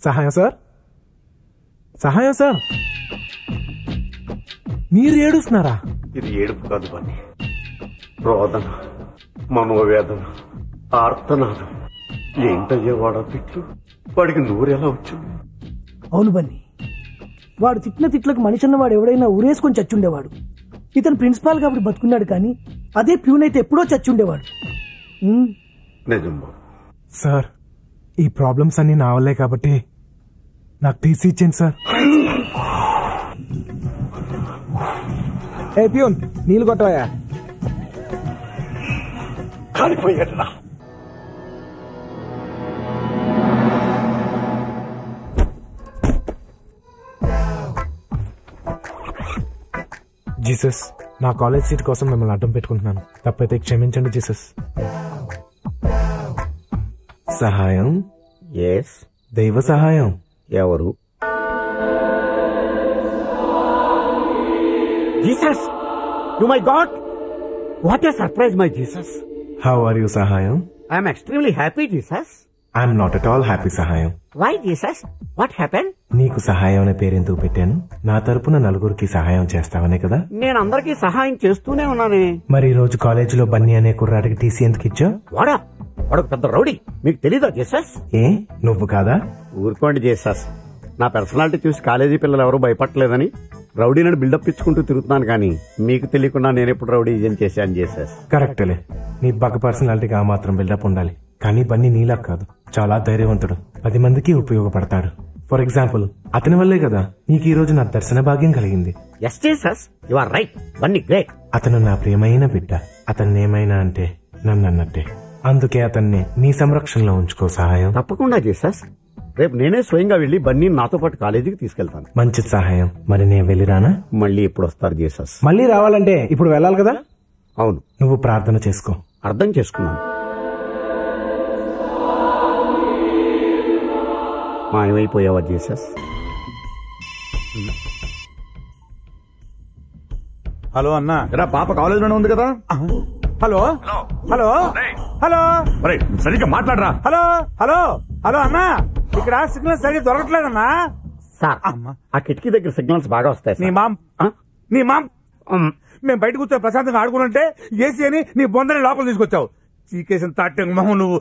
సహాయం సార్, సహాయం సార్. మీరు ఏడుస్తున్నారా? ఇది ఏడుపు కాదు బన్నీ, రోదన, మనోవేదన, ఆర్తనాదం. ఏంటయ్యా వాడా తిట్లు? వాడికి నూరెలా వచ్చింది? అవును బన్నీ, వాడు తిట్టిన తిట్లకు మనిషి అన్నవాడు ఎవడైనా ఊరేసుకొని చచ్చుండేవాడు. ఇతను ప్రిన్సిపాల్ కాబట్టి బతుకున్నాడు, కానీ అదే ప్యూన్ అయితే ఎప్పుడో చచ్చుండేవాడు. నిజం సార్, ఈ ప్రాబ్లమ్స్ అన్ని నా వల్లే కాబట్టి నాకు టీసీ ఇచ్చింది సార్. ఏ ప్యూన్, నీళ్ళు కొట్టవయ్యా. కాలిపోయారా? జీసస్, నా కాలేజ్ సీట్ కోసం మిమ్మల్ని అడ్డం పెట్టుకుంటున్నాను. తప్పైతే క్షమించండి జీసస్. సహాయం? ఎస్. దైవ సహాయం? ఎవరు? Jesus, you my God, what a surprise my Jesus. How are you Sahayam? I'm extremely happy Jesus. I'm not at all happy Sahayam. Why Jesus, what happen? నీకు సహాయం అనే పేరెందుకు పెట్టాను? నా తరపున నలుగురికి సహాయం చేస్తావనే కదా. నేను అందరికీ సహాయం చేస్తూనే ఉన్నానే. మరి ఈ రోజు కాలేజీలో బన్నీ అనే కుర్రాడికి టీసీ ఎందుకు ఇచ్చావు? వాడు పెద్ద రౌడీ, మీకు తెలీదా జీసస్? ఏ, నువ్వు కాదా? ఊరుకోండి జీసస్, నా పర్సనాలిటీ చూసి కాలేజీ పిల్లలు ఎవరూ భయపడలేదని రౌడీని బిల్డప్ ఇచ్చుకుంటూ తిరుగుతున్నాను, కానీ మీకు తెలియకుండా నేను ఎప్పుడు రౌడీ చేశాను జీసస్. కరెక్టలే, నీ బగ పర్సనాలిటీకి ఆ మాత్రం బిల్డప్ ఉండాలి. కానీ బన్నీ నీలా కాదు, చాలా ధైర్యవంతుడు, 10 మందికి ఉపయోగపడతాడు. ఫర్ ఎగ్జాంపుల్, అతని వల్లే కదా నీకు ఈ రోజు నా దర్శన భాగ్యం కలిగింది. Yes Jesus, you are right. Bunny great. అతను నా ప్రియమైన బిడ్డ. అతన్ని ఏమైనా అంటే నన్ను అన్నట్టే. అందుకే అతన్ని నీ సంరక్షణలో ఉంచుకో సహాయం. తప్పకుండా జీసస్, రేపు నేనే స్వయంగా వెళ్లి బన్నీ నాతో పాటు కాలేజీకి తీసుకెళ్తాను. మంచి సహాయం. మరి నేను వెళ్ళిరానా? మళ్ళీ ఎప్పుడు వస్తారు జీసస్? మళ్ళీ రావాలంటే ఇప్పుడు వెళ్ళాలి కదా. అవును. నువ్వు ప్రార్థన చేసుకో. అర్థం చేసుకున్నాను. మాయమైపోయావా జీసస్? హలో అన్నా, పాప కాలేజ్ లోనే ఉంది కదా. హలో హలో హలో, సరిగ్గా మాట్లాడరా. హలో హలో హలో అన్నా, ఇక్కడ సిగ్నల్ సరిగ్గా దొరకట్లేదన్నా. సార్, ఆ కిటికీ దగ్గర సిగ్నల్స్ బాగా వస్తాయి. నీ మామ్ మేము బయట కూర్చో ప్రశాంతంగా ఆడుకుంటే ఏసీ అని నీ బొందని లోపల తీసుకొచ్చావు. చీకేసిన తాటంగా మొహం నువ్వు.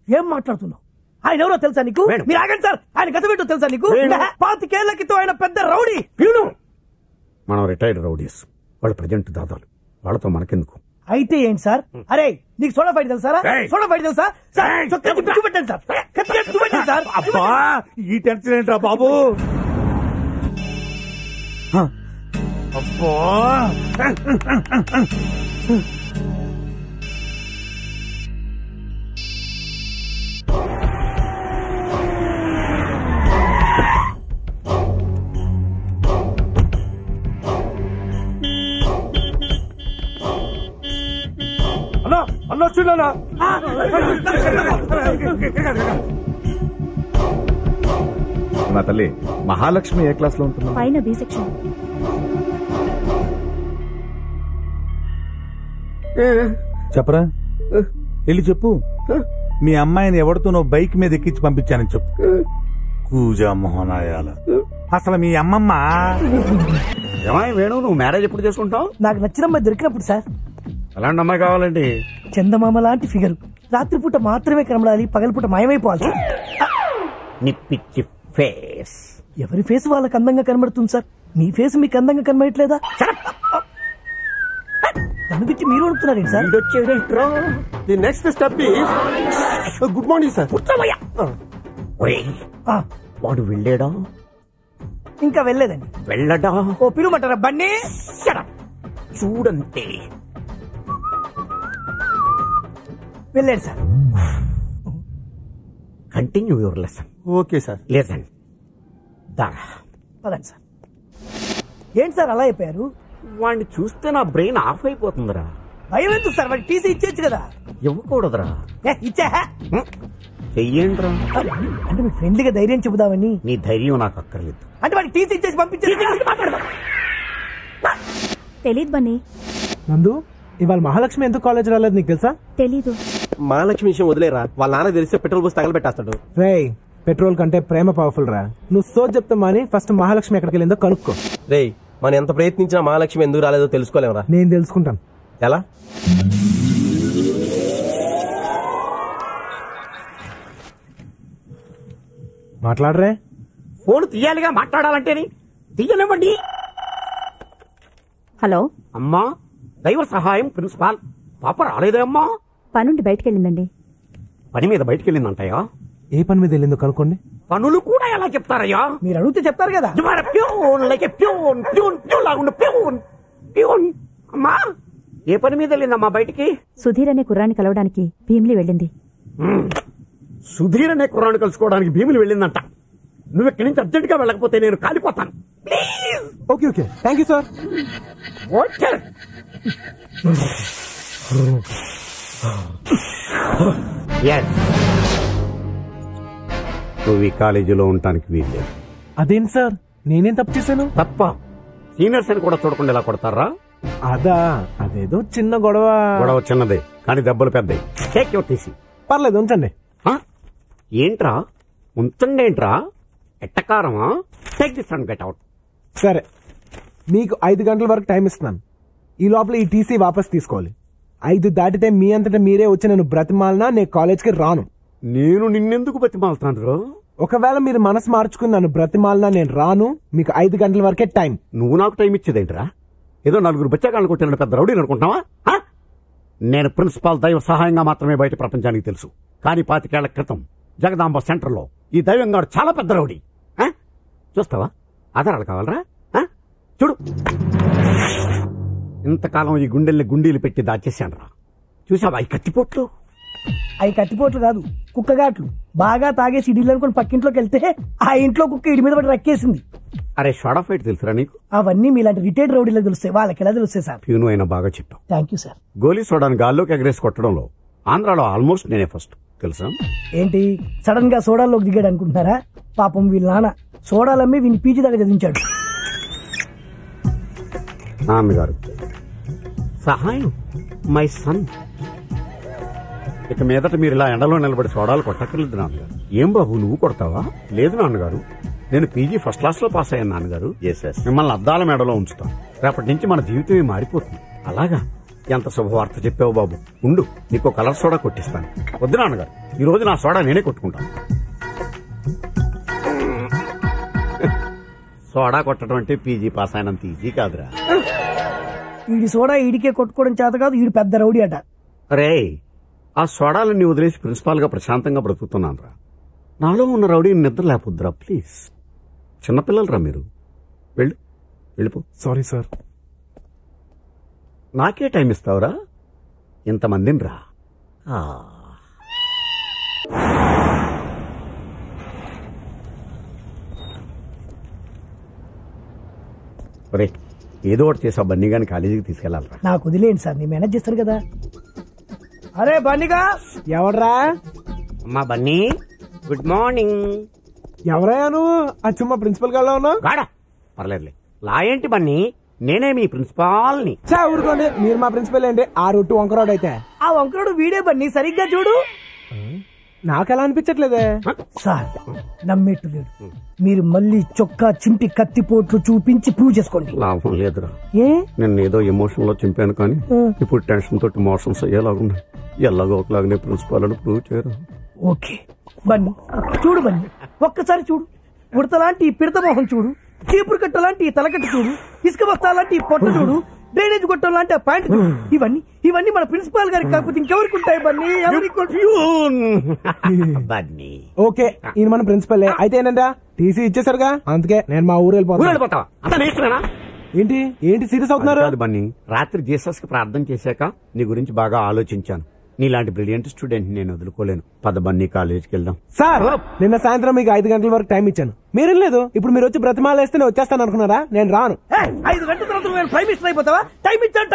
ఏం మాట్లాడుతున్నావు? ఆయన ఎవరో తెలుసా నీకు? మీరు ఆగండి సార్, ఆయన గత పెట్టో తెలుసా నీకు? 25 క్రితం ఆయన పెద్ద రౌడీ. మనం రిటైర్డ్ రౌడీస్, వాళ్ళు ప్రజెంట్ దాదాలు, వాళ్ళతో మనకెందుకు? అయితే ఏంటి సార్? అరే, నీకు సోడా ఫైట్ తెలుసారా? సోడా ఫైట్ తెలుసా? పెట్టండి సార్, పెట్టండి సార్. అబ్బా, ఈ టెన్షన్ ఏంట్రా బాబు? అబ్బా, అన్న వచ్చిందన్నా. నా తల్లి మహాలక్ష్మి ఏ క్లాస్ లో ఉంటున్నా? పైన బి సెక్షన్. చెప్పరా, వెళ్ళి చెప్పు. మీ అమ్మాయిని ఎవరితో నువ్వు బైక్ మీద ఎక్కించి పంపించానని చెప్పు. కూజా మోహనాయాల, అసలు మీ అమ్మమ్మ. ఏమాయి వేణు, నువ్వు మ్యారేజ్ ఎప్పుడు చేసుకుంటావు? నాకు నచ్చిన అమ్మాయి దొరికినప్పుడు సార్. అలాంటి అమ్మాయి కావాలండి. చందమామ లాంటి ఫిగర్, రాత్రిపూట మాత్రమే కనబడాలి, పగలపూట మాయమైపోవాలి. పిచ్చి ఫేస్. ఎవరి ఫేస్ వాళ్ళకి అందంగా కనబడుతుంది సార్. మీ ఫేస్ మీకు అందంగా కనబడట్లేదా? నన్ను తిట్టి మీరు అడుగుతున్నారేంటి sir? The next step is good morning sir. వాడు వెళ్ళాడా? ఇంకా వెళ్ళలేదండి. వెళ్ళడా? ఓ పిలువమంటారా బండి? చూడంతే. వెళ్ళాడు sir. Continue your lesson. Okay sir. Lesson. పదండి సార్. ఏంటి సార్ అలా అయిపోయారు? వాడిని చూస్తే నా బ్రెయిన్ ఆఫ్ అయిపోతుందిరా. భయం ఎందుకు సార్? వాడికి టీసీ ఇచ్చేచ్చు కదా. ఇవ్వకూడదురా. ఇచ్చా చెయ్యండిరా. అంటే మీ ఫ్రెండ్లీగా ధైర్యం చెబుదామని. నీ ధైర్యం నాకు అక్కర్లేదు. అంటే వాడికి టీసీ ఇచ్చేసి పంపించేది. తెలీదు బన్నీ. నందు, ఇవాళ మహాలక్ష్మి ఎందుకు కాలేజ్ రాలేదు నీకు తెలుసా? తెలీదు. మహాలక్ష్మి విషయం వదిలేరా, వాళ్ళ నాన్న తెలిస్తే పెట్రోల్ పోసి తగలబెట్టేస్తాడు. రేయ్, పెట్రోల్ కంటే ప్రేమ పవర్ఫుల్ రా. నువ్వు సోచ్ చెప్తా మాని ఫస్ట్ మహాలక్ష్మి ఎక్కడికి వెళ్ళిందో కనుక్కో. రేయ్, మనం ఎంత ప్రయత్నించినా మహాలక్ష్మి ఎందుకు రాలేదో తెలుసుకోలేమరా? నేను తెలుసుకుంటాను. ఎలా? మాట్లాడరే. ఫోన్ తీయాలిగా, మాట్లాడాలంటేని. తీయనివ్వండి. హలో అమ్మా, దైవ సహాయం ప్రిన్సిపాల్. పాప రాలేదే అమ్మా? పనుండి బయటకెళ్ళిందండి. పని మీద బయటికి వెళ్ళిందంటయ్యా. ఏ పని మీద వెళ్ళిందో కనుక్కోండి. పనులు కూడా ఎలా చెప్తారయ్యా? మీరు అడిగితే చెప్తారు కదా. అమ్మా, ఏ పని మీద వెళ్ళిందమ్మా బయటికి? సుధీర్ అనే కుర్రాన్ని కలవడానికి భీమిలి వెళ్ళింది. సుధీర్ అనే కుర్రాన్ని కలుసుకోవడానికి భీములు వెళ్ళిందంట. నువ్వు ఇక్కడి నుంచి అర్జెంట్ గా వెళ్ళకపోతే నేను కాలిపోతాను. Please. Okay okay, thank you sir. నువ్వు ఈ కాలేజీలో ఉండటానికి వీల్లేదు. అదేం సార్, నేనేం తప్పు చేశాను? తప్ప సీనియర్స్ అని కూడా చూడకుండా ఎలా కొడతారా? అదా, అదేదో చిన్న గొడవ. గొడవ చిన్నదే కానీ దెబ్బలు పెద్దవి. Take your TC. పర్లేదు, ఉంచండి. ఏంట్రా ఉంచండి? ఏంట్రా ఎట్టకారమా? Take this and get out. సరే, మీకు 5 గంటల వరకు టైం ఇస్తున్నాను. ఈ లోపల ఈ టీసీ వాపస్ తీసుకోవాలి. 5 దాటితే మీ అంతటా మీరే వచ్చి నన్ను బ్రతిమాలనా నేను కాలేజ్కి రాను. నేను నిన్నెందుకు బతిమాలుతాను? ఒకవేళ మీరు మనసు మార్చుకుని నన్ను బ్రతిమాలనా నేను రాను. మీకు 5 గంటల వరకే టైం. నువ్వు నాకు టైం ఇచ్చేదేంట్రా? ఏదో 4 బచ్చాగాళ్ళు కొట్టిన పెద్ద రౌడీని అనుకుంటున్నావా? నేను ప్రిన్సిపాల్ దైవ సహాయంగా మాత్రమే బయట ప్రపంచానికి తెలుసు. కానీ 25 ఏళ్ల క్రితం జగదాంబ సెంటర్ లో ఈ దైవంగాడు చాలా పెద్ద రౌడీ. చూస్తావా? ఆధారాలు కావాలరా? చూడు, ఇంతకాలం ఈ గుండెల్ని గుండీలు పెట్టి దాచేశాను. చూసావా ఈ కత్తిపోట్లు? అవి కత్తిపోట్లు కాదు, కుక్కగాట్లు. బాగా తాగేసి ఇడిలు అనుకుని పక్కింట్లోకి వెళ్తే ఆ ఇంట్లో కుక్క ఇడి మీద పడి రక్కేసింది. అరే, షార్ట్ ఆఫ్ ఫైట్ తెలుసురా నీకు? అవన్నీ మీలాంటి రిటైర్డ్ రౌడీలకు తెలుస్తాయి, వాళ్ళకి ఎలా తెలుస్తాయి సార్? ప్యూను అయినా బాగా చెప్పావు. Thank you sir. గోలీ సోడాను గాల్లోకి ఎగరేసి కొట్టడంలో ఆంధ్రాలో ఆల్మోస్ట్ నేనే ఫస్ట్, తెలుసా? ఏంటి సడన్ గా సోడాల్లోకి దిగాడు అనుకుంటున్నారా? పాపం వీళ్ళ నాన్న సోడాలమ్మి వీని పీజీ దాకా చదివించాడు. నాన్నగారు సహాయం, మై సన్. ఇక మీదట మీరు ఇలా ఎండలో నిలబడి సోడాలు కొట్టక్కర్లేదు నాన్నగారు. ఏం బాబు, నువ్వు కొడతావా? లేదు నాన్నగారు, నేను పీజీ ఫస్ట్ క్లాస్ లో పాస్ అయ్యాను నాన్నగారు. మిమ్మల్ని అద్దాల మేడలో ఉంచుతాను. రేపటి నుంచి మన జీవితమే మారిపోతుంది. అలాగా? ఎంత శుభవార్త చెప్పావు బాబు. ఉండు, నీకు కలర్ సోడా కొట్టిస్తాను. వద్దు నాన్నగారు, ఈ రోజు నా సోడా నేనే కొట్టుకుంటాను. సోడా కొట్టడం అంటే పీజీ పాస్ అయినంత ఈజీ కాదురా. ఈడి సోడా ఈడికే కొట్టుకోవడం చేత కాదు, ఈడు పెద్ద రౌడీ అట. రే, ఆ సోడాలన్నీ వదిలేసి ప్రిన్సిపాల్ గా ప్రశాంతంగా బ్రతుకుతున్నాను రా. నాలో ఉన్న రౌడీ నిద్ర లేకపోద్దురా ప్లీజ్. చిన్నపిల్లలరా మీరు. వెళ్ళిపో. Sorry sir. నాకే టైం ఇస్తావురా? ఇంతమందిని రా. ఒరే, ఏదో ఒకటి చేసా బన్నీ గాని కాలేజీకి తీసుకెళ్లాలరా. నాకు వదిలేండి సార్, నేను మేనేజ్ చేస్తాను కదా. అరే బన్నీగా. ఎవడ్రా? అమ్మా బన్నీ, గుడ్ మార్నింగ్. ఎవరయ్యా నువ్వు? అచ్చుమ్మ ప్రిన్సిపల్ గారిలో ఉన్నావు. గాడా పర్లేదులే. లా ఏంటి బన్నీ, నేనే మీ ప్రిన్సిపాల్ ని. ఊరుకోండి, మీరు మా ప్రిన్సిపల్ ఏంటి? ఆ రొట్టు వంకరాడు అయితే. ఆ వంకరాడు వీడే బన్నీ, సరిగ్గా చూడు. నాకెలా అనిపించట్లేదే సార్. నమ్మేట్టు లేదు. మీరు మళ్ళీ చొక్కా చింపి కత్తిపోట్లు చూపించి ప్రూవ్ చేసుకోండి. లాభం లేదురా. ఏ? నేను ఏదో ఎమోషన్ లో చింపాను కానీ ఇప్పుడు టెన్షన్ తోటి మోషన్స్ అయ్యేలాగున్నాయి. ఎలాగో ఒకలాగానే ప్రిన్సిపాల్ అని ప్రూవ్ చేయరు. ఓకే బన్నీ, చూడు బన్నీ, ఒక్కసారి చూడు. ఉడతలాంటి ఈ పిడత మొహం చూడు, చీపురు కట్ట లాంటి ఈ తలకట్టు చూడు, ఇసుక బస్తా లాంటి ఈ పొట్ట చూడు, డ్రైనేజ్ గొట్టం లాంటి ఆ ప్యాంట్ చూడు. ఇవన్నీ మన ప్రిన్సిపాల్ గారికి కాకపోతే ఇంకెవరికి ఉంటాయి బన్నీ? బన్నీ ఓకే, ఈయన మన ప్రిన్సిపల్ అయితే ఏంటంటే టీసీ ఇచ్చేసారుగా, అందుకే నేను మా ఊరు వెళ్ళిపోతావా? అంత నేర్చుకున్నా. ఏంటి సీరియస్ అవుతున్నారు? బన్నీ, రాత్రి జీసస్ కి ప్రార్థన చేశాక నీ గురించి బాగా ఆలోచించాను. నీలాంటి బ్రిలియంట్ స్టూడెంట్ నేను వదులుకోలేను. పద బన్నీ, కాలేజీకి వెళ్దాం. సార్, నిన్న సాయంత్రం మీకు 5 గంటల వరకు టైం ఇచ్చాను, మీరేం లేదు. ఇప్పుడు మీరు వచ్చి బ్రతిమాల వేస్తే నేను వచ్చేస్తాను అనుకున్నారా? నేను రాను. 5 గంటల తర్వాత నేను టైం ఇష్టం అయిపోతావా? టైం ఇచ్చాను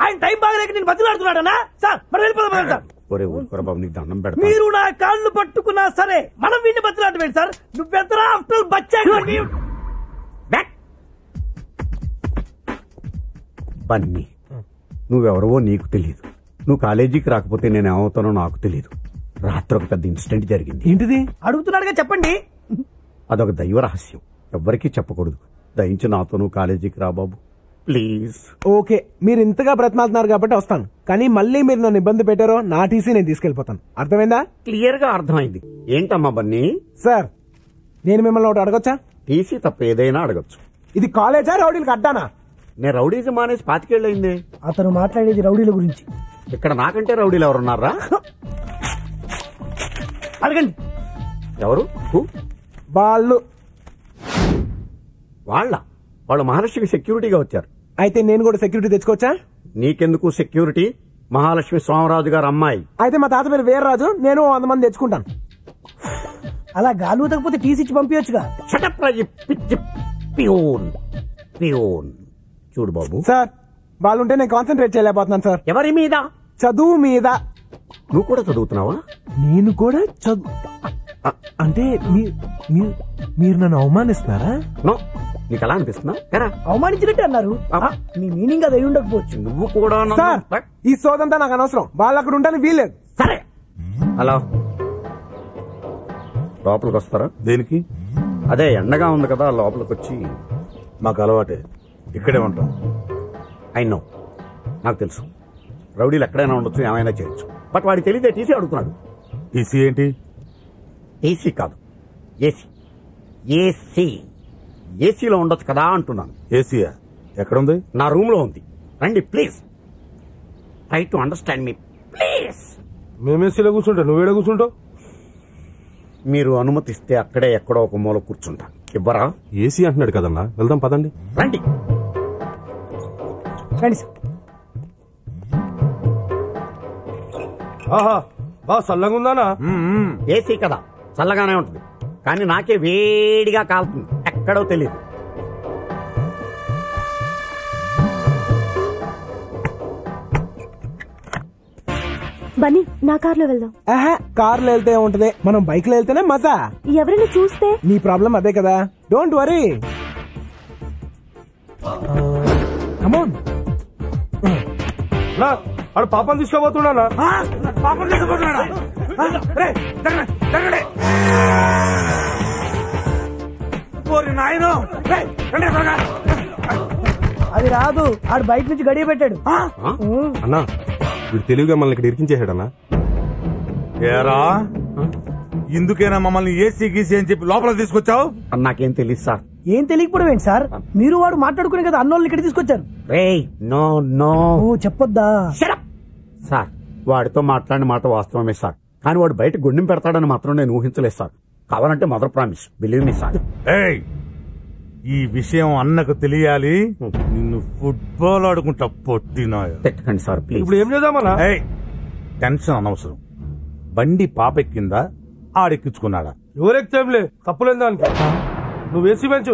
ఆయన టైం బాగలేక నేను బతిలాడుతున్నాడనా? సార్ మరి వెళ్ళిపోదాం సార్. ఒరే ఊరుకోరా బాబు, నీకు దండం పెడతా. మీరు నా కాళ్ళు పట్టుకున్నా సరే మనం వీడిని బతిలాడవేంటి సార్? నువ్వెంతరా ఆఫ్టర్ బచ్చా. బన్నీ, నువ్వెవరవో నీకు తెలియదు. నువ్వు కాలేజీకి రాకపోతే నేను ఏమవుతానో నాకు తెలియదు. రాత్రి ఒక పెద్ద ఇన్సిడెంట్ జరిగింది. ఏంటిది? అడుగుతున్నాడుగా చెప్పండి. అదొక దైవ రహస్యం, ఎవ్వరికీ చెప్పకూడదు. దయించి నాతోనూ కాలేజీకి రా బాబు ప్లీజ్. ఓకే, మీరు ఇంతగా బ్రతిమాలుతున్నారు కాబట్టి వస్తాను. కానీ మళ్ళీ మీరు నన్ను ఇబ్బంది పెట్టారో నా టీసీ నేను తీసుకెళ్లిపోతాను. అర్థమైందా? క్లియర్ గా అర్థమైంది. ఏంటమ్మా బన్నీ? సార్, నేను మిమ్మల్ని ఒకటి అడగొచ్చా? టీసీ తప్ప ఏదైనా అడగచ్చు. ఇది కాలేజా రౌడీలకు అడ్డానా? నేను రౌడీజం మానేసి 5 ఏళ్ళయింది. అతను మాట్లాడేది రౌడీల గురించి. ఇక్కడ నాకంటే రౌడీలు ఎవరున్నారా? అడగండి. ఎవరు? వాళ్ళు వాళ్ళు మహాలక్ష్మికి సెక్యూరిటీగా వచ్చారు. అయితే నేను కూడా సెక్యూరిటీ తెచ్చుకోవచ్చా? నీకెందుకు సెక్యూరిటీ? మహాలక్ష్మి సోమరాజు గారు అమ్మాయి. అయితే మా తాత పేరు వీర్రాజు, నేను 100 మంది తెచ్చుకుంటాను. అలా గాలి ఊతకపోతే టీసీ ఇచ్చి పంపించచ్చుగా. షటప్ రా, పిచ్చి పియోన్. చూడు బాబు సార్, వాళ్ళు ఉంటే నేను కాన్సన్ట్రేట్ చేయలేకపోతున్నాను సార్. ఎవరి మీద? చదువు మీద. నువ్వు కూడా చదువుతున్నావా? నేను కూడా అంటే మీరు నన్ను అవమానిస్తున్నారా? నో, నీకు అలా అనిపిస్తున్నా? అవమానించినట్టే అన్నారు. మీ మీనింగ్ అది అయి ఉండకపోవచ్చు. నువ్వు కూడా సార్, ఈ సోదంతా నాకు అనవసరం. వాళ్ళు అక్కడ ఉంటాను వీల్లేదు. సరే, హలో, లోపలికి వస్తారా? దేనికి? అదే ఎండగా ఉంది కదా, లోపలికి వచ్చి. మాకు అలవాటే, ఇక్కడే ఉంటాం. నో, నాకు తెలుసు రౌడీలు ఎక్కడైనా ఉండొచ్చు, ఏమైనా చేయొచ్చు. బట్ వాడికి తెలియదే టీసీ అడుగుతున్నాడు. టీసీ ఏంటి? టీసీ కాదు, ఏసీలో ఉండొచ్చు కదా అంటున్నాను. ఏసీయా? ఎక్కడుంది? నా రూమ్ లో ఉంది. రండి please. Try to understand me please. మేమేసీలో కూర్చుంటా, నువ్వేడ కూర్చుంటావు? మీరు అనుమతిస్తే అక్కడే ఎక్కడో ఒక మూల కూర్చుంటాను. ఇవ్వరా? ఏసీ అంటున్నాడు కదన్నా, వెళ్దాం పదండి. రండి. ఆహా, బా చల్లగా ఉందానా? ఏసీ కదా, చల్లగానే ఉంటుంది. కానీ నాకే వేడిగా కాలుతుంది, ఎక్కడో తెలియదు. బన్నీ, నా కార్లో వెళ్దాం. కార్లో వెళ్తే ఉంటది, మనం బైక్ లో వెళ్తేనే మజా. ఎవరైనా చూస్తే? నీ ప్రాబ్లం అదే కదా, డోంట్ వరీ. కమాన్. ఆడు పాపం తీసుకోబోతున్నానా? అది రాదు, ఆడు బయట నుంచి గడియ పెట్టాడు. అన్నా, వీడు తెలివిగా మనల్ని ఇక్కడ ఇరికించేసాడన్నా. ఏరా, ఇందుకేనా మమ్మల్ని ఏసీ గీసీ అని చెప్పి లోపల తీసుకొచ్చావు? నాకేం తెలియదు సార్. ఏం తెలియకపోవడం ఏంటి సార్? మీరు వాడు మాట్లాడుకునే కదా అన్నోళ్ళని ఇక్కడ తీసుకొచ్చారు. నో చెప్పొద్దా సార్? వాడితో మాట్లాడిన మాట వాస్తవమే సార్, కానీ వాడు బయట గుండెం పెడతాడని మాత్రం నేను ఊహించలేదు సార్. కావాలంటే mother promise, believe me sir. ఈ విషయం అన్నకు తెలియాలి. నిన్ను ఫుట్బాల్ ఆడుకుంటా పొట్టినా. పెట్టకండి సార్ ప్లీజ్. ఇప్పుడు ఏం చేద్దామన్నా? టెన్షన్ అనవసరం. బండి పాపెక్కిందా, ఆడెక్కించుకున్నాడా? ఎవరెక్కేంలే, తప్పులేదు దానికి. నువ్వు ఏసీ పెంచు.